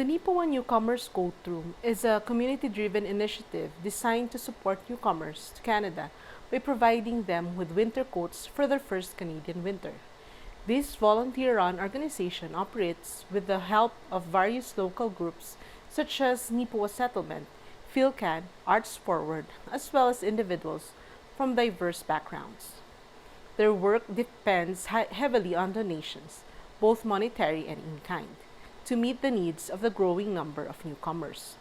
The Neepawa Newcomers Coat Room is a community-driven initiative designed to support newcomers to Canada by providing them with winter coats for their first Canadian winter. This volunteer-run organization operates with the help of various local groups such as Neepawa Settlement, PhilCan, Arts Forward, as well as individuals from diverse backgrounds. Their work depends heavily on donations, both monetary and in kind, to meet the needs of the growing number of newcomers.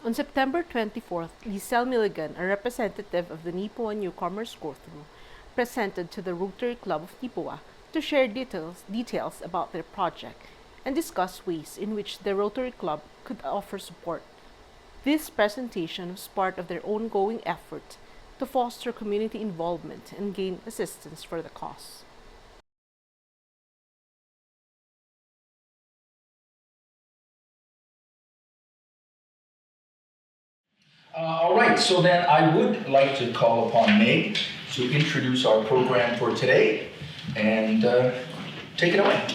On September 24th, Liesel Milligan, a representative of the Neepawa Newcomers Coat Room, presented to the Rotary Club of Neepawa to share details about their project and discuss ways in which the Rotary Club could offer support. This presentation was part of their ongoing effort to foster community involvement and gain assistance for the cause. All right, so then I would like to call upon Meg to introduce our program for today and take it away.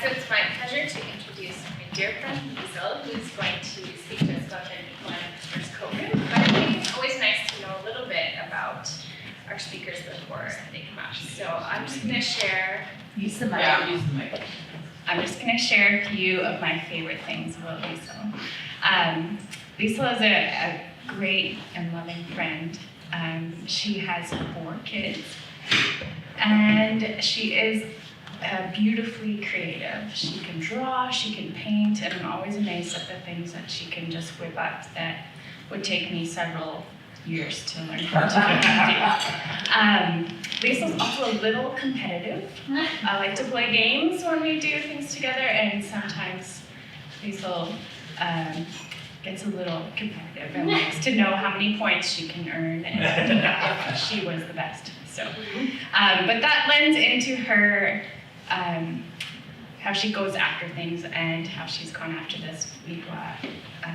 So it's my pleasure to introduce my dear friend Liesel, who's going to speak to us about the Neepawa Newcomers Coat Room. But I think it's always nice to know a little bit about our speakers before they come up. So I'm just going to share. Use the mic. Yeah, use the mic. I'm just going to share a few of my favorite things about Liesel. Liesel is a great and loving friend. She has 4 kids, and she is beautifully creative. She can draw, she can paint, and I'm always amazed at the things that she can just whip up that would take me several years to learn how to do. Liesel's also a little competitive. I like to play games when we do things together, and sometimes Liesel gets a little competitive and likes to know how many points she can earn and if she was the best. So, but that lends into her how she goes after things and how she's gone after this Neepawa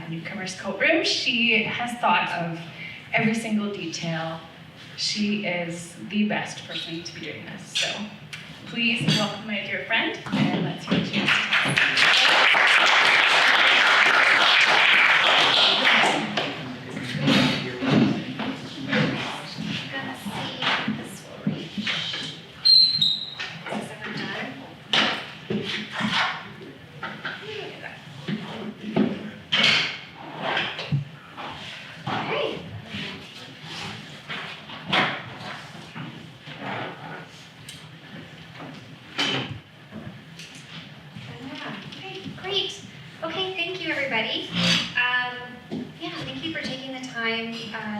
Newcomers Coat Room. She has thought of every single detail. She is the best person to be doing this. So please welcome my dear friend, and let's hear what she has to tell us.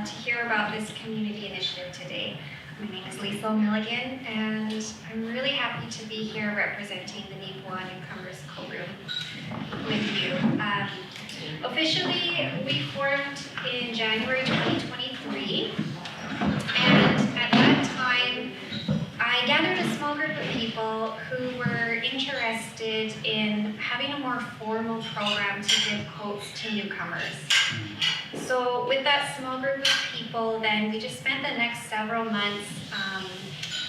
To hear about this community initiative today. My name is Liesel Milligan, and I'm really happy to be here representing the Neepawa Newcomers Coat Room with you. Officially, we formed in January 2023, and at that time, I gathered a small group of people who were interested in having a more formal program to give coats to newcomers. So with that small group of people, then we just spent the next several months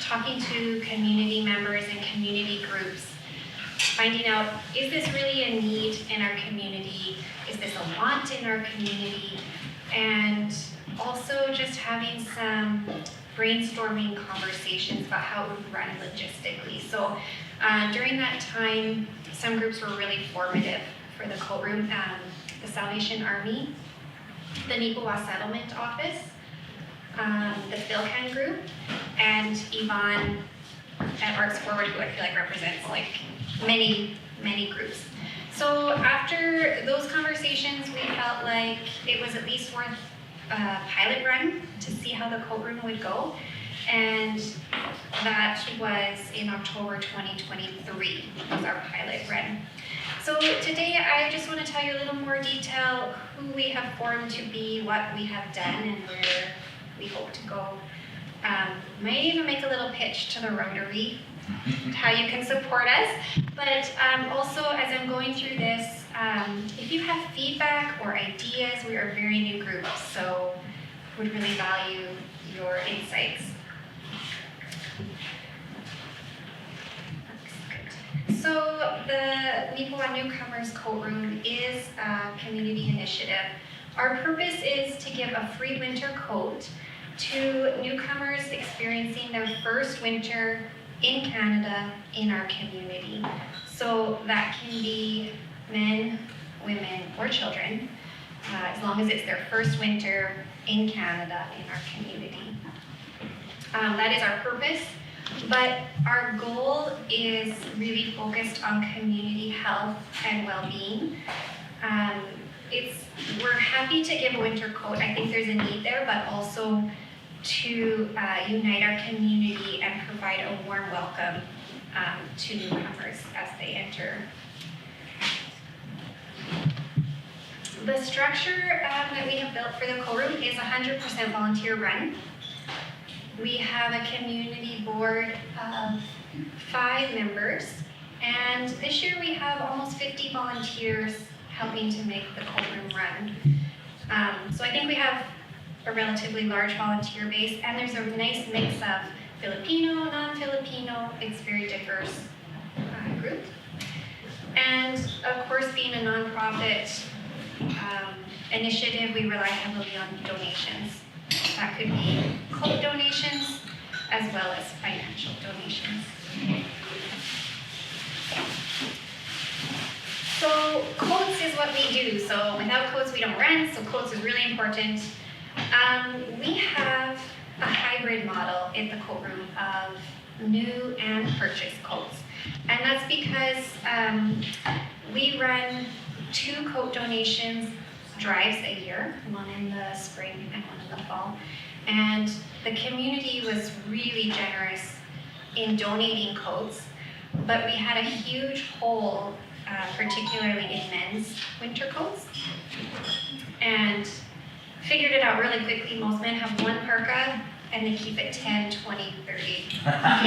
talking to community members and community groups, finding out, is this really a need in our community? Is this a want in our community? And also just having some brainstorming conversations about how it would run logistically. So during that time, some groups were really formative for the coat room. The Salvation Army, the Neepawa Settlement Office, the PhilCan group, and Yvonne at Arts Forward, who I feel like represents like many groups. So after those conversations, we felt like it was at least worth a pilot run to see how the coat room would go. And that was in October 2023 was our pilot run. So today I just want to tell you a little more detail who we have formed to be, what we have done, and where we hope to go. Might even make a little pitch to the Rotary, how you can support us. But also, as I'm going through this, if you have feedback or ideas, we are a very new group, so would really value your insights. So the Neepawa Newcomers Coat Room is a community initiative. Our purpose is to give a free winter coat to newcomers experiencing their first winter in Canada in our community. So that can be men, women, or children, as long as it's their first winter in Canada in our community. That is our purpose, but our goal is really focused on community health and well-being. We're happy to give a winter coat. I think there's a need there, but also to unite our community and provide a warm welcome to newcomers as they enter. The structure that we have built for the coat room is 100% volunteer run. We have a community board of 5 members, and this year we have almost 50 volunteers helping to make the coat room run. So I think we have a relatively large volunteer base, and there's a nice mix of Filipino, non-Filipino. It's a very diverse group. And of course, being a nonprofit initiative, we rely heavily on donations. That could be coat donations as well as financial donations. So coats is what we do. So without coats, we don't run. So coats is really important. We have a hybrid model in the coat room of new and purchased coats. And that's because we run 2 coat donations drives a year, one in the spring and one in the fall. And the community was really generous in donating coats, but we had a huge hole, particularly in men's winter coats. And figured it out really quickly. Most men have 1 parka and they keep it 10, 20, 30 years. That's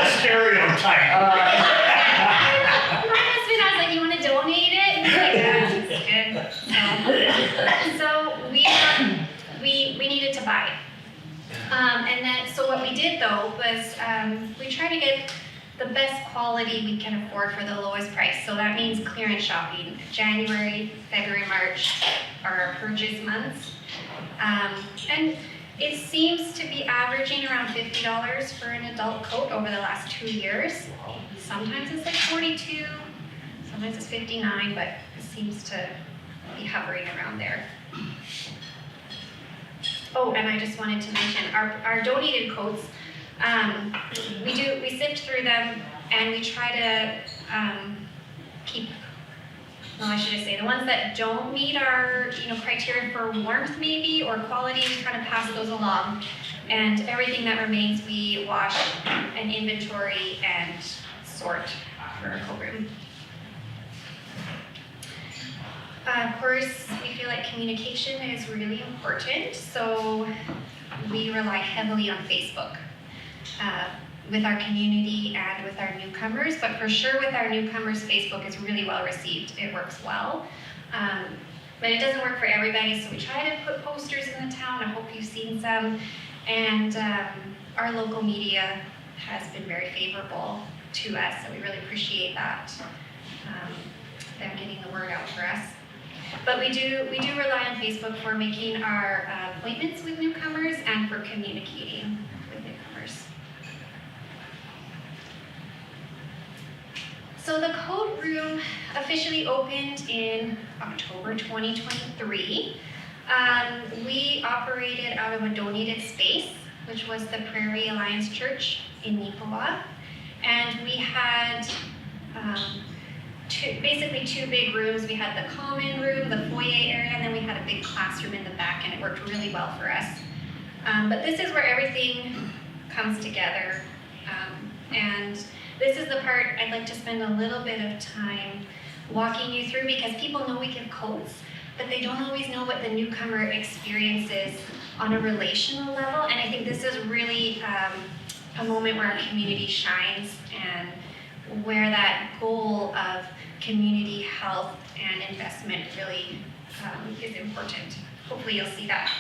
a stereotype. My husband, I was like, you want to donate it? And he's like, yeah, it's good. So we needed to buy. And then, so what we did though was we tried to get the best quality we can afford for the lowest price. So that means clearance shopping. January, February, March are our purchase months. And it seems to be averaging around $50 for an adult coat over the last 2 years. Sometimes it's like 42, sometimes it's 59, but it seems to be hovering around there. Oh, and I just wanted to mention our donated coats. We sift through them and we try to keep. Well, I should say the ones that don't meet our criteria for warmth maybe or quality, we kind of pass those along, and everything that remains we wash and inventory and sort for our coat room. Of course, we feel like communication is really important, so we rely heavily on Facebook with our community and with our newcomers, but for sure with our newcomers, Facebook is really well received. It works well, but it doesn't work for everybody, so we try to put posters in the town. I hope you've seen some, and our local media has been very favorable to us, so we really appreciate that, them getting the word out for us. But we do rely on Facebook for making our appointments with newcomers and for communicating with newcomers. So the coat room officially opened in October 2023. We operated out of a donated space, which was the Prairie Alliance Church in Neepawa. And we had basically two big rooms. We had the common room, the foyer area, and then we had a big classroom in the back, and it worked really well for us. But this is where everything comes together. And this is the part I'd like to spend a little bit of time walking you through, because people know we give coats, but they don't always know what the newcomer experiences on a relational level. And I think this is really a moment where our community shines and where that goal of community health and investment really is important. Hopefully you'll see that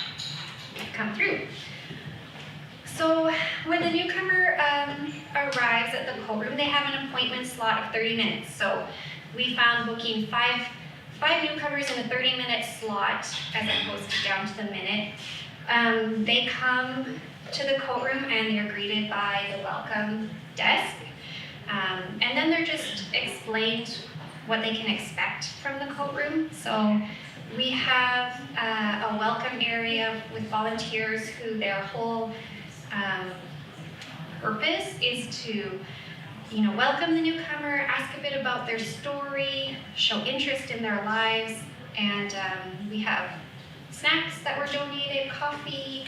come through. So when the newcomer arrives at the coat room, they have an appointment slot of 30 minutes. So we found booking five newcomers in a 30-minute slot as opposed to down to the minute. They come to the coat room and they're greeted by the welcome desk. And then they're just explained what they can expect from the coat room. So we have a welcome area with volunteers who their whole purpose is to, welcome the newcomer, ask a bit about their story, show interest in their lives, and we have snacks that were donated, coffee.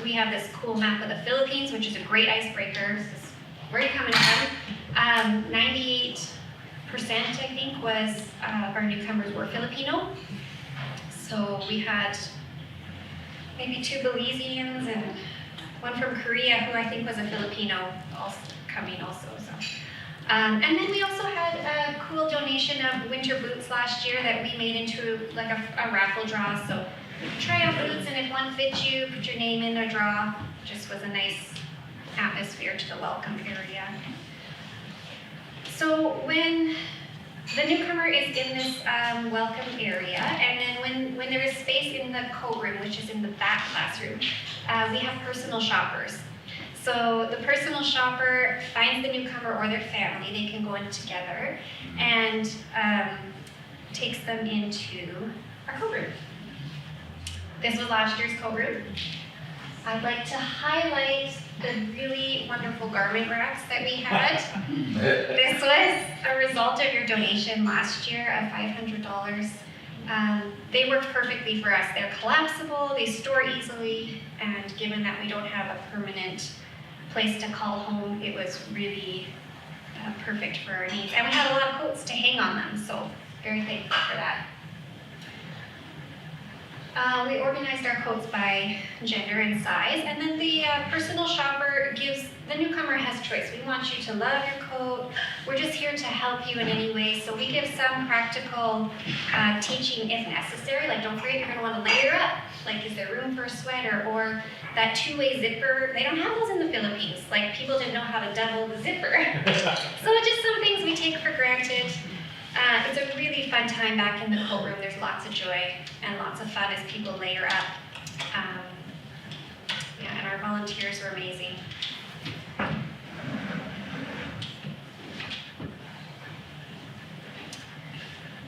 We have this cool map of the Philippines, which is a great icebreaker. This is where are you coming from? 98%, I think, was our newcomers were Filipino. So we had maybe 2 Belizeans and one from Korea, who I think was a Filipino, also coming also. So. And then we also had a cool donation of winter boots last year that we made into like a raffle draw. So try out boots, and if one fits you, put your name in a draw. Just was a nice atmosphere to the welcome area. So when the newcomer is in this welcome area, and then when there is space in the coat room, which is in the back classroom, we have personal shoppers. So the personal shopper finds the newcomer or their family. They can go in together and takes them into our coat room. This was last year's coat room. I'd like to highlight the really wonderful garment racks that we had. This was a result of your donation last year of $500. They worked perfectly for us. They're collapsible, they store easily, and given that we don't have a permanent place to call home, it was really perfect for our needs. And we had a lot of coats to hang on them, so very thankful for that. We organized our coats by gender and size, and then the personal shopper gives, the newcomer has choice. We want you to love your coat. We're just here to help you in any way, so we give some practical teaching if necessary. Like, don't forget, you're going to want to layer up. Like, is there room for a sweater? Or that two-way zipper. They don't have those in the Philippines. Like, people didn't know how to double the zipper. So just some things we take for granted. It's a really fun time back in the coat room. There's lots of joy and lots of fun as people layer up. And our volunteers were amazing.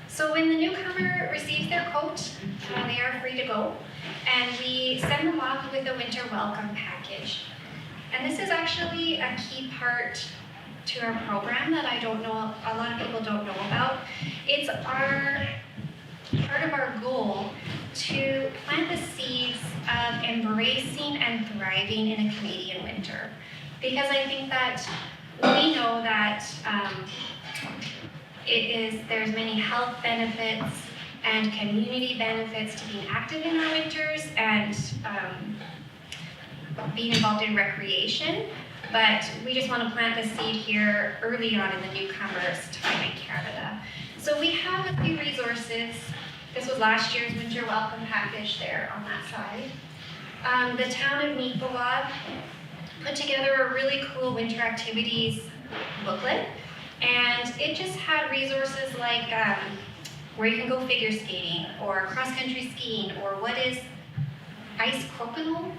So when the newcomer receives their coat, they are free to go, and we send them off with a winter welcome package. And this is actually a key part to our program that I don't know, a lot of people don't know about. It's part of our goal to plant the seeds of embracing and thriving in a Canadian winter. Because I think that we know that there's many health benefits and community benefits to being active in our winters and being involved in recreation. But we just want to plant the seed here early on in the newcomers' time in Canada. So we have a few resources. This was last year's winter welcome package there on that side. The town of Neepawa put together a really cool winter activities booklet, and it just had resources like where you can go figure skating or cross-country skiing, or what is ice crokinole?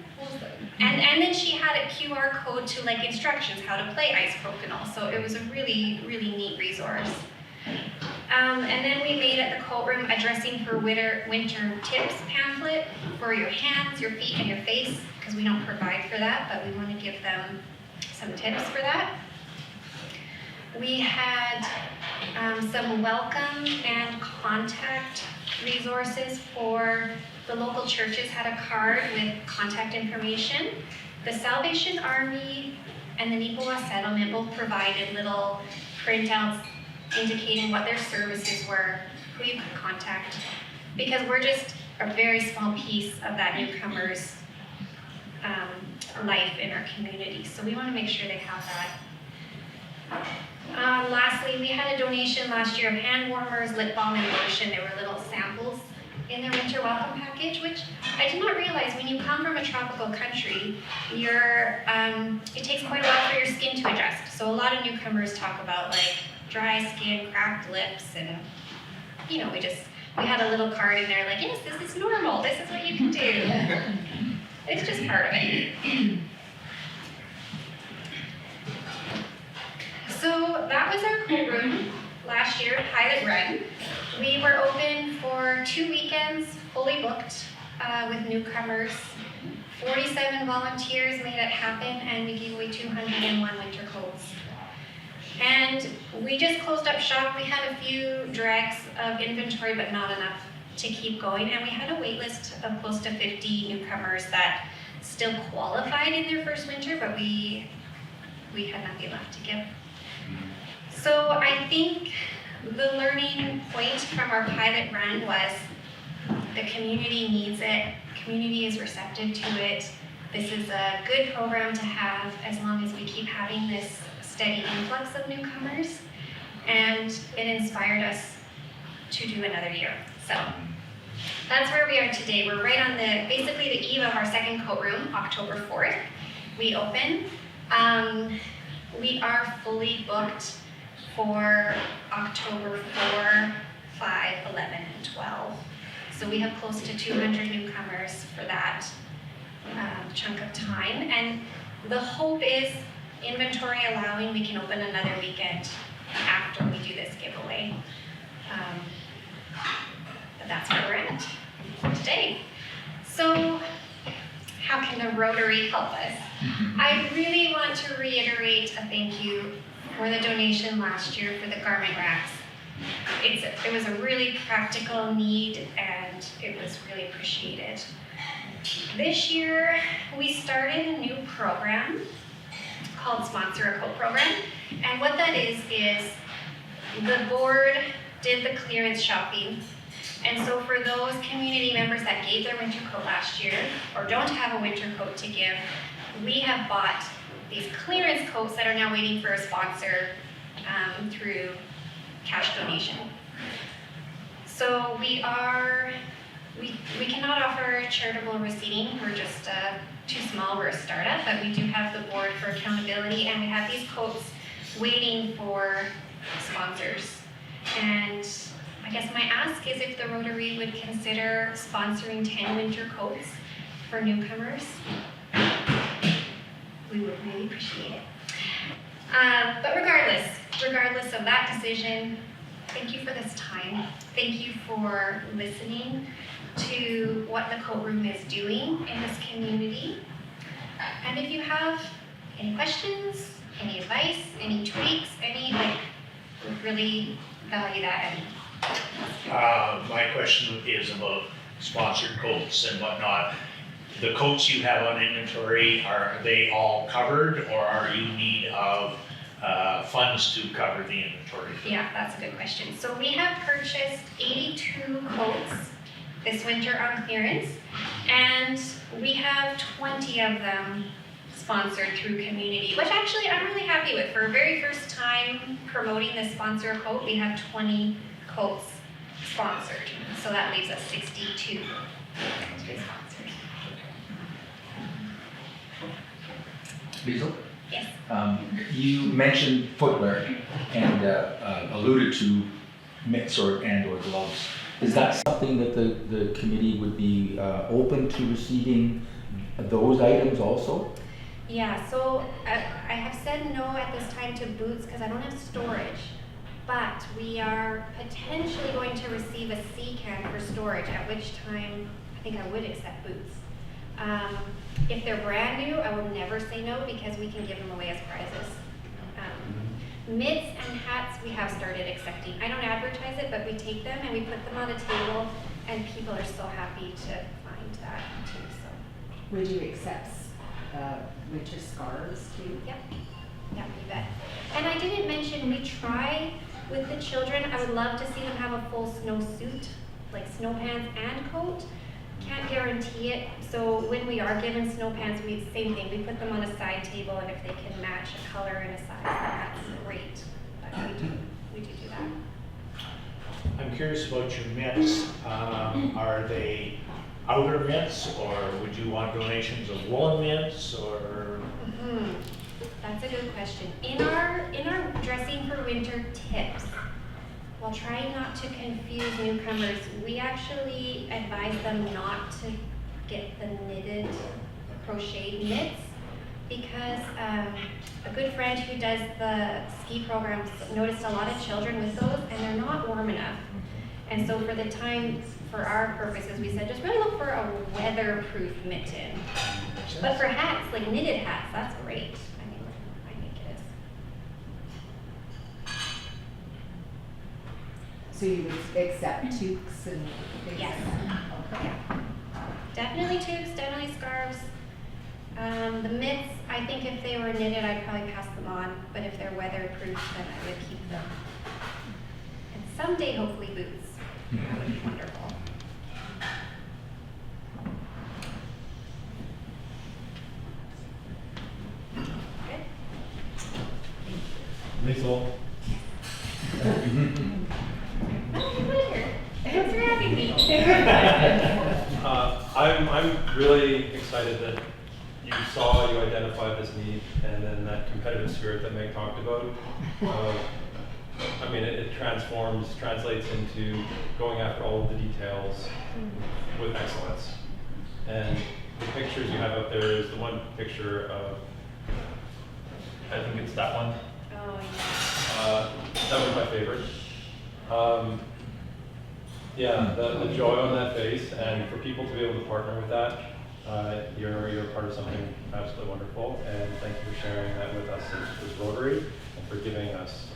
And then she had a QR code to like instructions how to play ice crokinole. So it was a really, really neat resource. And then we made at the coat room a dressing for winter tips pamphlet for your hands, your feet, and your face, because we don't provide for that, but we want to give them some tips for that. We had some welcome and contact resources for the local churches. Had a card with contact information. The Salvation Army and the Neepawa settlement both provided little printouts indicating what their services were, who you could contact, because we're just a very small piece of that newcomer's life in our community. So we want to make sure they have that. Lastly, we had a donation last year of hand warmers, lip balm, and lotion. There were little samples in their winter welcome package, which I did not realize when you come from a tropical country, it takes quite a while for your skin to adjust. So a lot of newcomers talk about like dry skin, cracked lips, and you know, we had a little card in there like, yes, this is normal, this is what you can do. It's just part of it. So that was our coat room last year, pilot run. We were open for 2 weekends, fully booked with newcomers. 47 volunteers made it happen, and we gave away 201 winter coats. And we just closed up shop. We had a few dregs of inventory, but not enough to keep going. And we had a wait list of close to 50 newcomers that still qualified in their first winter, but we had nothing left to give. So I think the learning point from our pilot run was the community needs it, community is receptive to it. This is a good program to have as long as we keep having this steady influx of newcomers, and it inspired us to do another year. So that's where we are today. We're right on basically the eve of our second coat room, October 4th. We open. We are fully booked for October 4, 5, 11, and 12. So we have close to 200 newcomers for that chunk of time. And the hope is, inventory allowing, we can open another weekend after we do this giveaway. But that's where we're at today. So how can the Rotary help us? I really want to reiterate a thank you for the donation last year for the garment racks. It was a really practical need, and it was really appreciated. This year, we started a new program called Sponsor a Coat Program. And what that is the board did the clearance shopping. And so for those community members that gave their winter coat last year, or don't have a winter coat to give, we have bought these clearance coats that are now waiting for a sponsor through cash donation. So we cannot offer charitable receipting. We're just too small. We're a startup, but we do have the board for accountability, and we have these coats waiting for sponsors. And I guess my ask is if the Rotary would consider sponsoring 10 winter coats for newcomers. We would really appreciate it. But regardless of that decision, thank you for this time. Thank you for listening to what the coat room is doing in this community. And if you have any questions, any advice, any tweaks, would really value that. My question is about sponsored coats and whatnot. The coats you have on inventory, are they all covered, or are you in need of funds to cover the inventory? Yeah, that's a good question. So we have purchased 82 coats this winter on clearance, and we have 20 of them sponsored through community, which actually I'm really happy with. For a very first time promoting this sponsor coat, we have 20 coats sponsored. So that leaves us 62 to be sponsored. Liesel? Yes. You mentioned footwear and alluded to mitts or gloves. Is that something that the committee would be open to receiving those items also? Yeah, so I have said no at this time to boots because I don't have storage, but we are potentially going to receive a C can for storage, at which time I think I would accept boots. If they're brand new, I would never say no because we can give them away as prizes. Mitts and hats we have started accepting. I don't advertise it, but we take them and we put them on the table, and people are so happy to find that too. So. Would you accept winter scarves too? Yep. Yeah, you bet. And I didn't mention we try with the children. I would love to see them have a full snow suit, like snow pants and coat. Can't guarantee it. So when we are given snow pants, same thing. We put them on a side table, and if they can match a color and a size, then that's great. But we do that. I'm curious about your mitts. Are they outer mitts, or would you want donations of woolen mitts, or? That's a good question. In our dressing for winter tips, while trying not to confuse newcomers, we actually advise them not to get the knitted crocheted mitts because a good friend who does the ski programs noticed a lot of children with those and they're not warm enough. And so for the time, for our purposes, we said just really look for a weatherproof mitten. But for hats, like knitted hats, that's great. I think it is. So you would accept toques and things Yes. like that? Okay. Definitely toques, definitely scarves. The mitts, I think if they were knitted, I'd probably pass them on. But if they're weatherproof, then I would keep them. And someday, hopefully, boots. That would be wonderful. Good. Liesel, Oh, my pleasure. Thanks for having me. I'm really excited that you saw, you identified this need, and then that competitive spirit that Meg talked about. I mean, it translates into going after all of the details with excellence. And the pictures you have up there is the one picture of, I think it's that one. Oh, yeah. That was my favorite. Yeah, the joy on that face, and for people to be able to partner with that, you're part of something absolutely wonderful. And thank you for sharing that with us as Rotary, and for giving us,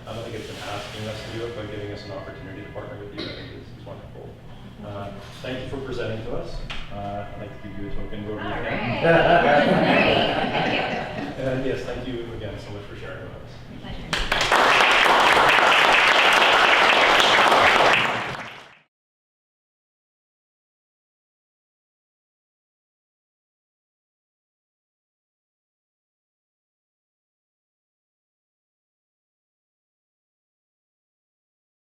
I don't think it's been asking us to do it, but giving us an opportunity to partner with you, I think is wonderful. Thank you for presenting to us. I'd like to give you a token Rotary All fan. right. Thank you. And yes, thank you again so much for sharing with us. Pleasure.